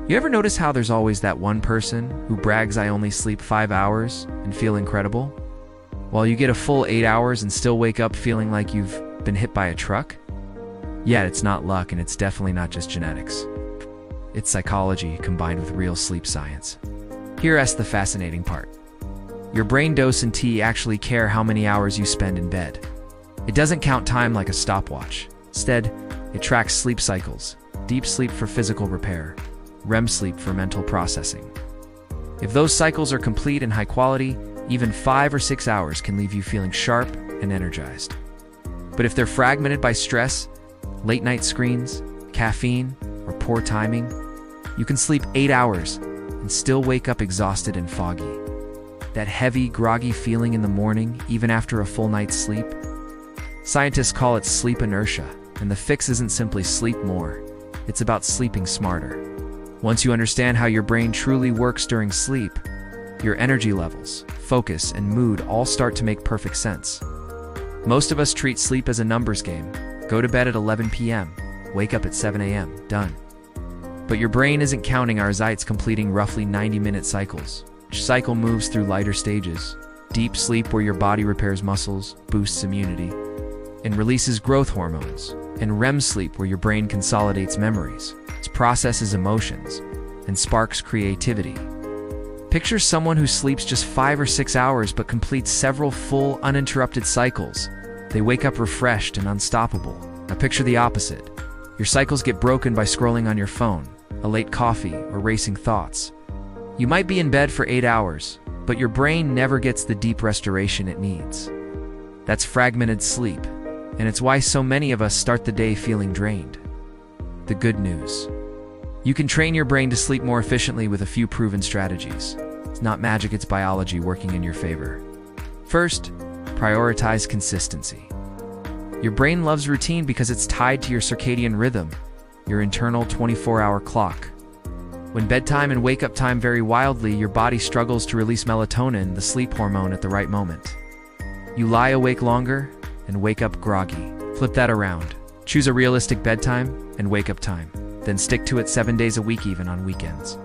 You ever notice how there's always that one person who brags, "I only sleep 5 hours and feel incredible," while you get a full 8 hours and still wake up feeling like you've been hit by a truck? Yeah, it's not luck, and it's definitely not just genetics. It's psychology combined with real sleep science. Here's the fascinating part. Your brain doesn't actually care how many hours you spend in bed. It doesn't count time like a stopwatch. Instead, it tracks sleep cycles: deep sleep for physical repair, REM sleep for mental processing. If those cycles are complete and high quality, even 5 or 6 hours can leave you feeling sharp and energized. But if they're fragmented by stress, late night screens, caffeine, or poor timing, you can sleep 8 hours and still wake up exhausted and foggy. That heavy, groggy feeling in the morning, even after a full night's sleep? Scientists call it sleep inertia, and the fix isn't simply sleep more. It's about sleeping smarter. Once you understand how your brain truly works during sleep, your energy levels, focus, and mood all start to make perfect sense. Most of us treat sleep as a numbers game. Go to bed at 11 p.m., wake up at 7 a.m., done. But your brain isn't counting hours, it's completing roughly 90-minute cycles. Each cycle moves through lighter stages: deep sleep, where your body repairs muscles, boosts immunity, and releases growth hormones, and REM sleep, where your brain consolidates memories, processes emotions, and sparks creativity. Picture someone who sleeps just 5 or 6 hours but completes several full, uninterrupted cycles. They wake up refreshed and unstoppable. Now picture the opposite. Your cycles get broken by scrolling on your phone, a late coffee, or racing thoughts. You might be in bed for 8 hours, but your brain never gets the deep restoration it needs. That's fragmented sleep, and it's why so many of us start the day feeling drained. The good news: you can train your brain to sleep more efficiently with a few proven strategies. It's not magic, it's biology working in your favor. First, prioritize consistency. Your brain loves routine because it's tied to your circadian rhythm, your internal 24-hour clock. When bedtime and wake-up time vary wildly, your body struggles to release melatonin, the sleep hormone, at the right moment. You lie awake longer and wake up groggy. Flip that around. Choose a realistic bedtime and wake-up time. Then stick to it 7 days a week, even on weekends.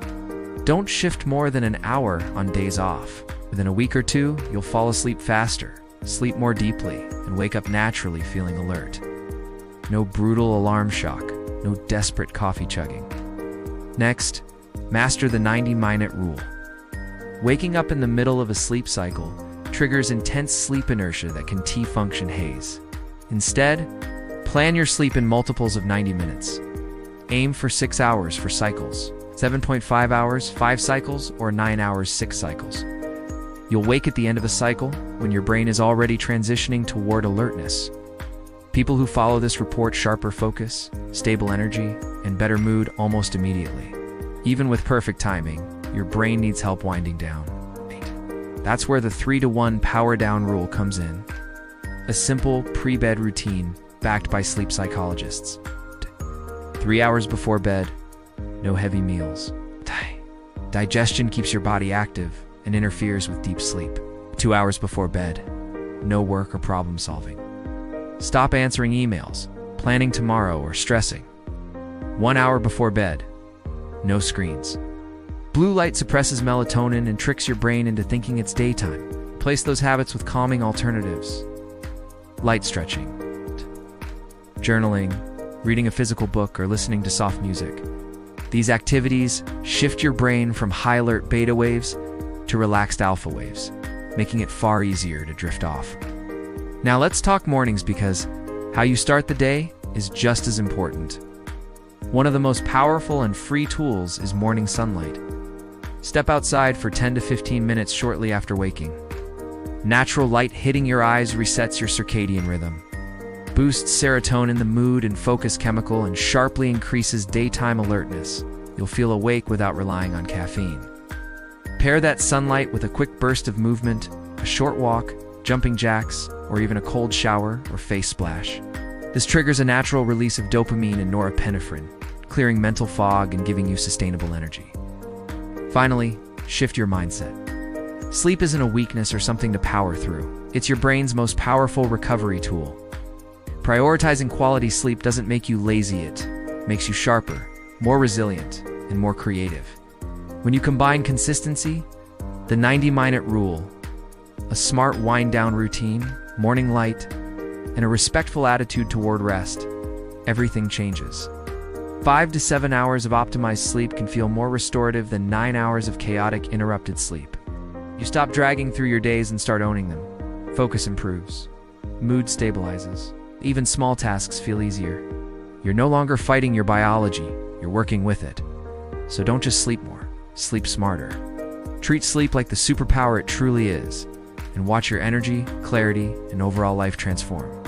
Don't shift more than an hour on days off. Within a week or two, you'll fall asleep faster, sleep more deeply, and wake up naturally feeling alert. No brutal alarm shock, no desperate coffee chugging. Next, master the 90-minute rule. Waking up in the middle of a sleep cycle triggers intense sleep inertia that can function haze. Instead, plan your sleep in multiples of 90 minutes. Aim for 6 hours for cycles, 7.5 hours, 5 cycles, or 9 hours, 6 cycles. You'll wake at the end of a cycle when your brain is already transitioning toward alertness. People who follow this report sharper focus, stable energy, and better mood almost immediately. Even with perfect timing, your brain needs help winding down. That's where the 3-to-1 power down rule comes in. A simple pre-bed routine backed by sleep psychologists. 3 hours before bed, no heavy meals. Digestion keeps your body active and interferes with deep sleep. 2 hours before bed, no work or problem solving. Stop answering emails, planning tomorrow, or stressing. 1 hour before bed, no screens. Blue light suppresses melatonin and tricks your brain into thinking it's daytime. Replace those habits with calming alternatives. Light stretching, journaling, reading a physical book, or listening to soft music. These activities shift your brain from high-alert beta waves to relaxed alpha waves, making it far easier to drift off. Now let's talk mornings, because how you start the day is just as important. One of the most powerful and free tools is morning sunlight. Step outside for 10 to 15 minutes shortly after waking. Natural light hitting your eyes resets your circadian rhythm, boosts serotonin, the mood and focus chemical, and sharply increases daytime alertness. You'll feel awake without relying on caffeine. Pair that sunlight with a quick burst of movement, a short walk, jumping jacks, or even a cold shower or face splash. This triggers a natural release of dopamine and norepinephrine, clearing mental fog and giving you sustainable energy. Finally, shift your mindset. Sleep isn't a weakness or something to power through. It's your brain's most powerful recovery tool. Prioritizing quality sleep doesn't make you lazy, it makes you sharper, more resilient, and more creative. When you combine consistency, the 90-minute rule, a smart wind-down routine, morning light, and a respectful attitude toward rest, everything changes. 5 to 7 hours of optimized sleep can feel more restorative than 9 hours of chaotic, interrupted sleep. You stop dragging through your days and start owning them. Focus improves. Mood stabilizes. Even small tasks feel easier. You're no longer fighting your biology, you're working with it. So don't just sleep more, sleep smarter. Treat sleep like the superpower it truly is, and watch your energy, clarity, and overall life transform.